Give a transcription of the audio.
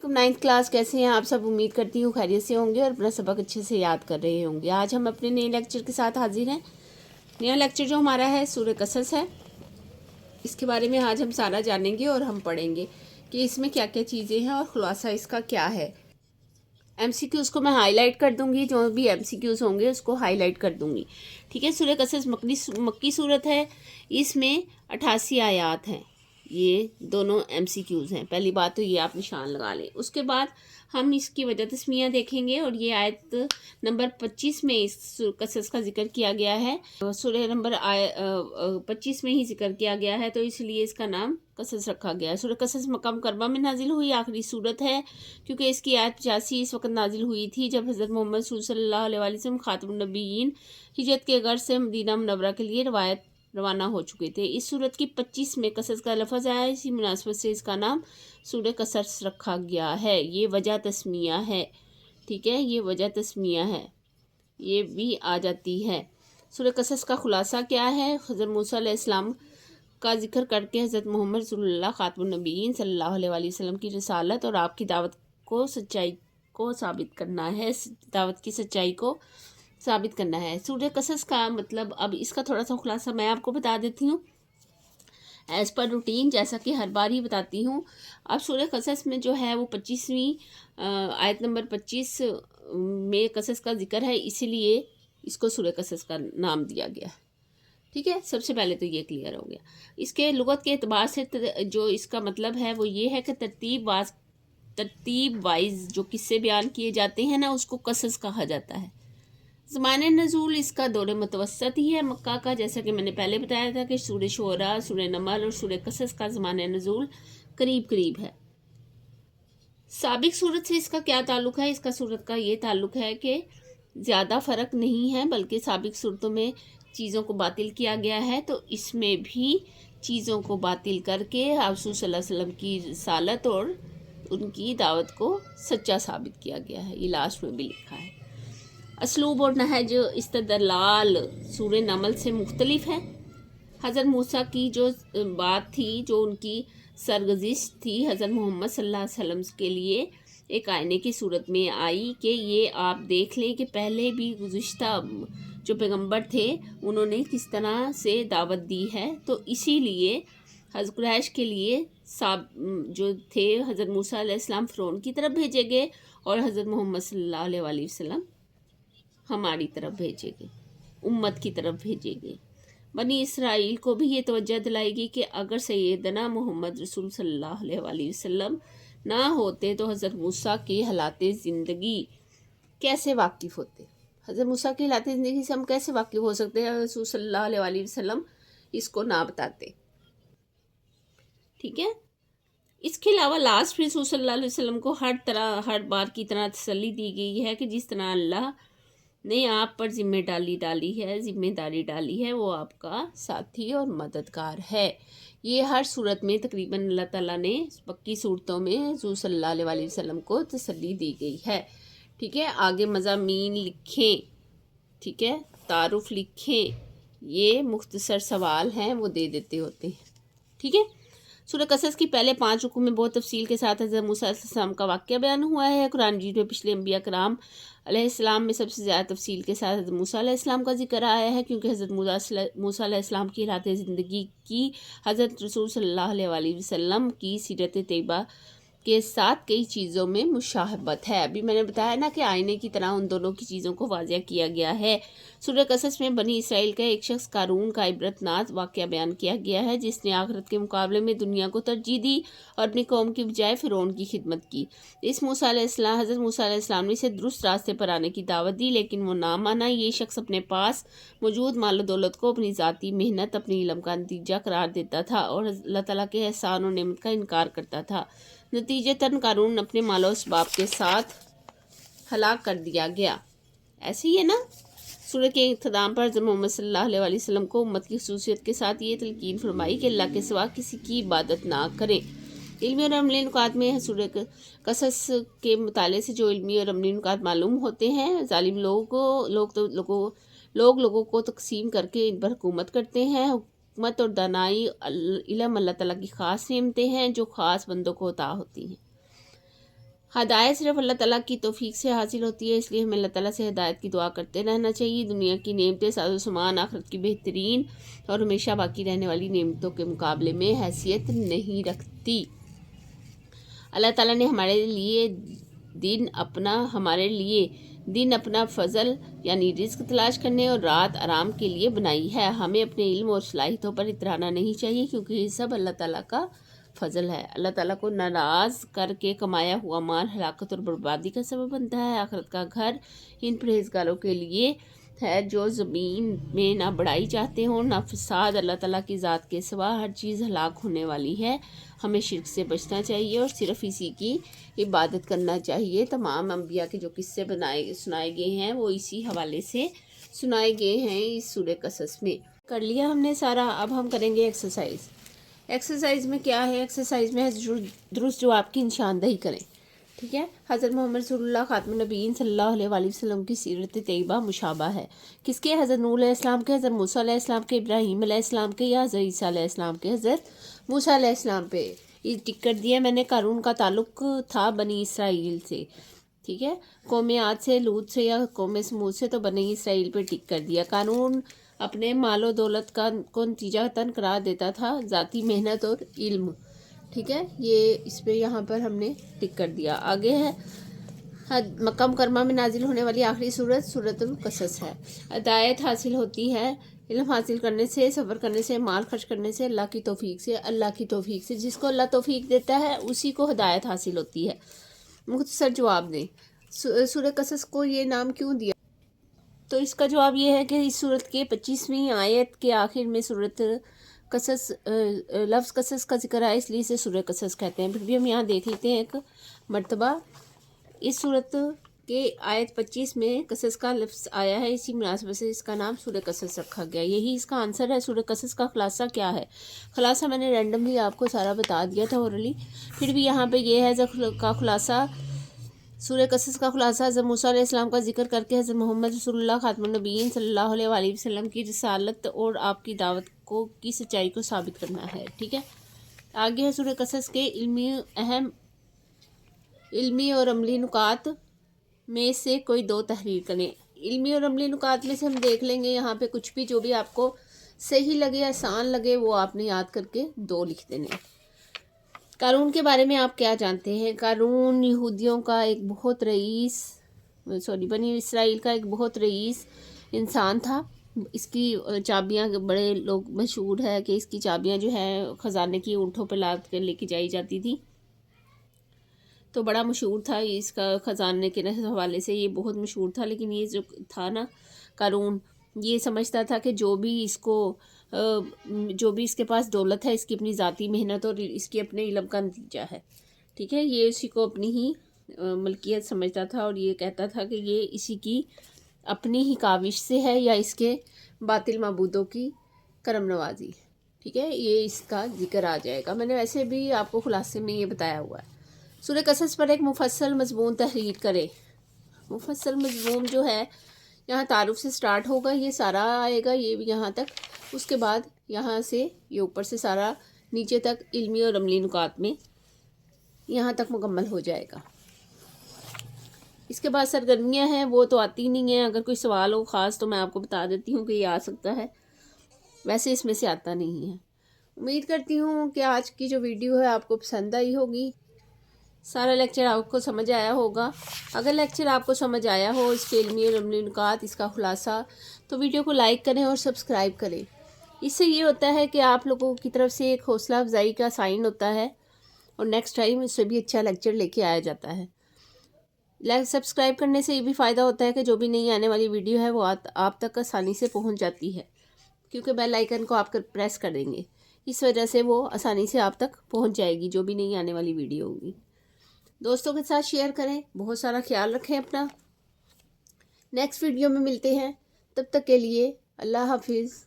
वालेकुम। 9th class, कैसे हैं आप सब? उम्मीद करती हूँ खैरियत से होंगे और अपना सबक अच्छे से याद कर रहे होंगे। आज हम अपने नए लेक्चर के साथ हाजिर हैं। नया लेक्चर जो हमारा है सूरह कसस है। इसके बारे में आज हम सारा जानेंगे और हम पढ़ेंगे कि इसमें क्या क्या चीज़ें हैं और खुलासा इसका क्या है। MCQs को मैं हाईलाइट कर दूंगी, जो भी MCQs होंगे उसको हाईलाइट कर दूंगी। ठीक है। सूरह कसस मक्की सूरत है। इसमें 88 आयात हैं। ये दोनों MCQs हैं। पहली बात तो ये आप निशान लगा लें। उसके बाद हम इसकी वजह तस्मीयाँ देखेंगे और ये आयत नंबर 25 में इस कसस का जिक्र किया गया है। सूरह नंबर 25 में ही जिक्र किया गया है, तो इसलिए इसका नाम कसस रखा गया है। सूरह कसस मक्का मुकर्रमा में नाजिल हुई आखिरी सूरत है, क्योंकि इसकी आयत 85 इस वक्त नाजिल हुई थी जब हज़रत मोहम्मद सल्लल्लाहु अलैहि वसल्लम खातमुन नबिय्यीन हिजरत के गर्ज से मदीना मुनव्वरा के लिए रवाना हो चुके थे। इस सूरत की 25 में कसस का लफ्ज़ आया, इसी मुनासबत से इसका नाम सूरह कसस रखा गया है। ये वजह तस्मिया है। ठीक है, ये वजह तस्मिया है, ये भी आ जाती है। सूरह कसस का खुलासा क्या है? हज़रत मूसा अलैहिस्सलाम का जिक्र करके हज़रत मोहम्मद रसूलुल्लाह खातमुन नबिय्यीन सल्लल्लाहु अलैहि वसल्लम की रिसालत और आपकी दावत को सच्चाई को साबित करना है, दावत की सच्चाई को साबित करना है। सूरह कसस का मतलब, अब इसका थोड़ा सा खुलासा मैं आपको बता देती हूँ एज़ पर रूटीन, जैसा कि हर बार ही बताती हूँ। अब सूरह कसस में जो है वो 25वीं आयत नंबर 25 में कसस का जिक्र है, इसीलिए इसको सूरह कसस का नाम दिया गया। ठीक है, सबसे पहले तो ये क्लियर हो गया। इसके लुगत के एतबार से जो इसका मतलब है वो ये है कि तरतीब वाइज जो किस्से बयान किए जाते हैं ना, उसको कसस कहा जाता है। ज़माने नज़ूल इसका दौर मुतवस्सत ही है मक्का का, जैसा कि मैंने पहले बताया था कि सूरह शोरा, सूरह नमल और सूरह कसस का ज़माने नज़ूल करीब करीब है। साबिक सूरत से इसका क्या ताल्लुक़ है? इसका सूरत का ये ताल्लुक़ है कि ज़्यादा फ़र्क नहीं है, बल्कि साबिक सूरतों में चीज़ों को बातिल किया गया है, तो इसमें भी चीज़ों को बातिल करके आप सल्लल्लाहु अलैहि वसल्लम की रिसालत और उनकी दावत को सच्चा साबित किया गया है। ये लास्ट में भी लिखा है। असलूब और नहज इस्तदलाल सूरह नमल से मुख्तलिफ है। हज़रत मूसा की जो बात थी, जो उनकी सरगुज़िश थी हज़रत मोहम्मद सल्लल्लाहु अलैहि वसल्लम के लिए एक आईने की सूरत में आई कि ये आप देख लें कि पहले भी गुज़िश्ता जो पैगंबर थे उन्होंने किस तरह से दावत दी है। तो इसीलिए हज़रत कुरैश के लिए जो थे हज़रत मूसा अलैहिस्सलाम फ़िरौन की तरफ भेजे गए और हज़रत मोहम्मद सल्लल्लाहु अलैहि वसल्लम हमारी तरफ भेजेंगे, उम्मत की तरफ भेजेंगे। बनी इसराइल को भी ये तवज्जो दिलाएगी कि अगर सैयदना मोहम्मद रसूल सल्लल्लाहु अलैहि वसल्लम ना होते तो हज़रत मूसा के हालात ज़िंदगी कैसे वाकिफ़ होते। हज़रत मूसा के हालात ज़िंदगी से हम कैसे वाकिफ़ हो सकते हैं रसूल सल्लल्लाहु अलैहि वसल्लम इसको ना बताते। ठीक है। इसके अलावा लास्ट में रसूल सल्लल्लाहु अलैहि वसल्लम को हर बार की तरह तसल्ली दी गई है कि जिस तरह अल्लाह ने आप पर जिम्मेदारी डाली है वो आपका साथी और मददगार है। ये हर सूरत में तकरीबन अल्लाह ताला ने मक्की सूरतों में रसूल सल्लल्लाहु अलैहि वसल्लम को तसल्ली दी गई है। ठीक है, आगे मज़ामीन लिखें, ठीक है, तारुफ लिखें, ये मुख्तसर सवाल हैं वो दे देते होते हैं। ठीक है। सूरह कसस की पहले 5 रुकू में बहुत तफसील के साथ हज़रत मूसा अलैहिस्सलाम का वाक़या बयान हुआ है। कुरान मजीद में पिछले अंबिया कराम अलैहिस्सलाम में सबसे ज़्यादा तफसील के साथ हज़रत मूसा अलैहिस्सलाम का जिक्र आया है, क्योंकि हज़रत मूसा अलैहिस्सलाम की हालात ज़िंदगी की हज़रत रसूल सल्लल्लाहु अलैहि वसल्लम की सीरत तैयबा के साथ कई चीज़ों में मुशाहबत है। अभी मैंने बताया ना कि आईने की तरह उन दोनों की चीज़ों को वाज़िया किया गया है। सूरह कसस में बनी इसराइल का एक शख्स कारून का इबरतनाक वाक़या बयान किया गया है, जिसने आखिरत के मुकाबले में दुनिया को तरजीह दी और अपनी कौम की बजाय फ़िरौन की खिदमत की। हज़रत मूसा अलैहिस्सलाम ने इसे दुरुस्त रास्ते पर आने की दावत दी, लेकिन वो ना माना। ये शख्स अपने पास मौजूद माल दौलत को अपनी ज़ाती मेहनत, अपनी इल्म का नतीजा करार देता था और अल्लाह ताला के एहसान और नेमत का इनकार करता था। नतीजतन कारून अपने मालो असबाब के साथ हलाक कर दिया गया। ऐसे ही है ना। सूरह के इख्तिताम पर हज़रत मोहम्मद सल्लल्लाहु अलैहि वसल्लम को उम्मत की खसूसियत के साथ ये तलकीन फरमाई कि अल्लाह के सिवा किसी की इबादत ना करें। इल्मी और अमली नुकात में सूरह कसस के मुताले से जो इल्मी और अमली नुकात मालूम होते हैं, जालिम लोगों को तकसीम करके इन पर हुकूमत करते हैं। हुकमत और दानाई इल्म अल्लाह ताला की ख़ास नेमतें हैं जो ख़ास बंदों को अता होती हैं। ہدایت صرف اللہ تعالیٰ کی توفیق سے حاصل ہوتی ہے، اس لیے ہمیں اللہ تعالیٰ سے ہدایت کی دعا کرتے رہنا چاہیے۔ دنیا کی نعمتیں ساز و سامان آخرت کی بہترین اور ہمیشہ باقی رہنے والی نعمتوں کے مقابلے میں حیثیت نہیں رکھتی۔ اللہ تعالیٰ نے ہمارے لیے دن اپنا فضل یعنی رزق تلاش کرنے اور رات آرام کے لیے بنائی ہے۔ ہمیں اپنے علم اور صلاحیتوں پر اترانا نہیں چاہیے، کیونکہ یہ سب اللہ تعالیٰ کا فضل ہے۔ اللہ تعالیٰ کو ناراض کر کے کمایا ہوا مال ہلاکت اور بربادی کا سبب بنتا ہے۔ آخرت کا گھر ان پرہیزگاروں کے لیے ہے جو زمین میں نہ بڑائی چاہتے ہوں نہ فساد۔ اللہ تعالیٰ کی ذات کے سوا ہر چیز ہلاک ہونے والی ہے۔ ہمیں شرک سے بچنا چاہیے اور صرف اسی کی عبادت کرنا چاہیے۔ تمام انبیاء کے جو قصے سنائے گئے ہیں وہ اسی حوالے سے سنائے گئے ہیں اس سورہ قصص میں۔ کر لیا ہم نے سارا، اب ہم کریں گے ایکسرسائز میں کیا ہے؟ ایکسرسائز میں درست جواب کی نشاندہی کریں، ٹھیک ہے۔ حضرت محمد رسول اللہ خاتم النبیین صلی اللہ علیہ وآلہ وسلم کی سیرت طیبہ مشابہ ہے۔ کس کے؟ حضرت نوح علیہ السلام کے، حضرت موسیٰ علیہ السلام کے، ابراہیم علیہ السلام کے، یا حضرت عیسیٰ علیہ السلام کے؟ حضرت موسیٰ علیہ السلام پہ۔ یہ ٹک کر دیا میں نے۔ قارون کا تعلق تھا بنی اسرائیل سے، ٹھیک ہے، قوم عاد سے، لوط سے یا قوم سمود سے، تو بنی اسرائیل پہ ٹک کر دیا۔ قارون اپنے مال و دولت کو نتیجہ تن قرار دیتا تھا ذاتی محنت اور علم، ٹھیک ہے، یہ اس پہ یہاں پر ہم نے ٹک کر دیا۔ آگے ہے مکہ مکرمہ میں نازل ہونے والی آخری سورۃ القصص ہے۔ ہدایت حاصل ہوتی ہے علم حاصل کرنے سے، صبر کرنے سے، مال خرچ کرنے سے، اللہ کی توفیق سے۔ جس کو اللہ توفیق دیتا ہے اسی کو ہدایت حاصل ہوتی ہے۔ مختصر جواب دیں، سورہ قصص کو یہ نام کیوں دیا؟ تو اس کا جواب یہ ہے کہ اس سورت کے 25ویں آیت کے آخر میں سورۃ قصص لفظ قصص کا ذکر ہے، اس لیے اسے سورہ قصص کہتے ہیں۔ پھر بھی ہم یہاں دیکھ لیتے ہیں ایک مرتبہ اس سورت کے آیت 25 میں قصص کا لفظ آیا ہے، اسی مناسبت سے اس کا نام سورہ قصص رکھا گیا۔ یہی اس کا آنسر ہے۔ سورہ قصص کا خلاصہ کیا ہے؟ خلاصہ میں نے رینڈملی آپ کو سارا بتا دیا تھا اورلی، پھر بھی یہاں پہ یہ ہے کا خلاصہ، سورہ قصص کا خلاصہ حضرت موسیٰ علیہ السلام کا ذکر کر کے حضرت محمد رسول اللہ خاتم النبیین صلی اللہ علیہ وآلہ وسلم کی رسالت اور آپ کی دعوت کی سچائی کو ثابت کرنا ہے، ٹھیک ہے۔ آگے ہے سورہ قصص کے علمی اور عملی نکات میں سے کوئی دو تحریر کریں۔ علمی اور عملی نکات میں سے ہم دیکھ لیں گے یہاں پہ کچھ بھی جو بھی آپ کو صحیح لگے آسان لگے وہ آپ نے یاد کر کے دو لکھ دینے۔ قارون کے بارے میں آپ کیا جانتے ہیں؟ قارون یہودیوں کا ایک بنی اسرائیل کا ایک بہت رئیس انسان تھا۔ اس کی چابیاں بڑے لوگ مشہور ہے کہ اس کی چابیاں جو ہے خزانے کی اونٹوں پہ لاد کر لے کے جائی جاتی تھی، تو بڑا مشہور تھا اس کا خزانے کے حوالے سے، یہ بہت مشہور تھا۔ لیکن یہ جو تھا نا قارون، یہ سمجھتا تھا کہ جو بھی اس کے پاس دولت ہے اس کی اپنی ذاتی محنت اور اس کی اپنے علم کا نتیجہ ہے، ٹھیک ہے، یہ اسی کو اپنی ہی ملکیت سمجھتا تھا اور یہ کہتا تھا کہ یہ اسی کی اپنی ہی کاوش سے ہے یا اس کے باطل معبودوں کی کرم نوازی، ٹھیک ہے، یہ اس کا ذکر آ جائے گا۔ میں نے ویسے بھی آپ کو خلاصے میں یہ بتایا ہوا ہے۔ سورہ قصص پر ایک مفصل مضمون تحریر کرے۔ مفصل مضمون جو ہے یہاں تعارف سے سٹارٹ ہوگا، یہ سارا آئے گا یہ یہاں تک، اس کے بعد یہاں سے یہ اوپر سے سارا نیچے تک علمی اور عملی نکات میں یہاں تک مکمل ہو جائے گا۔ اس کے بعد سرگرمیاں ہیں وہ تو آتی نہیں ہیں، اگر کوئی سوال ہو خاص تو میں آپ کو بتا دیتی ہوں کہ یہ آ سکتا ہے، ویسے اس میں سے آتا نہیں ہے۔ امید کرتی ہوں کہ آج کی جو ویڈیو ہے آپ کو پسند آئی ہوگی، سارا لیکچر آپ کو سمجھ آیا ہوگا۔ اگر لیکچر آپ کو سمجھ آیا ہو، اس کے علمی اور عملی نکات، اس کا خلاصہ، تو ویڈیو کو لائک کریں اور سبسکرائب کریں۔ اس سے یہ ہوتا ہے کہ آپ لوگوں کی طرف سے ایک حوصلہ افزائی کا سائن ہوتا ہے اور نیکسٹ ٹائم اس سے بھی اچھا لیکچر لے کے آیا جاتا ہے۔ سبسکرائب کرنے سے یہ بھی فائدہ ہوتا ہے کہ جو بھی نئی آنے والی ویڈیو ہے وہ آپ تک آسانی سے پہنچ جاتی ہے، کیونکہ بیل آئیکن کو آپ پریس کر دیں گے، اس وجہ سے وہ آسانی سے آپ تک پہنچ جائے گی جو بھی نئی آنے والی ویڈیو ہوگی۔ دوستوں کے ساتھ شیئر کریں، بہت سارا خیال رکھیں اپنا۔ نیکسٹ ویڈیو میں ملتے ہیں، تب تک کے لیے اللہ حافظ۔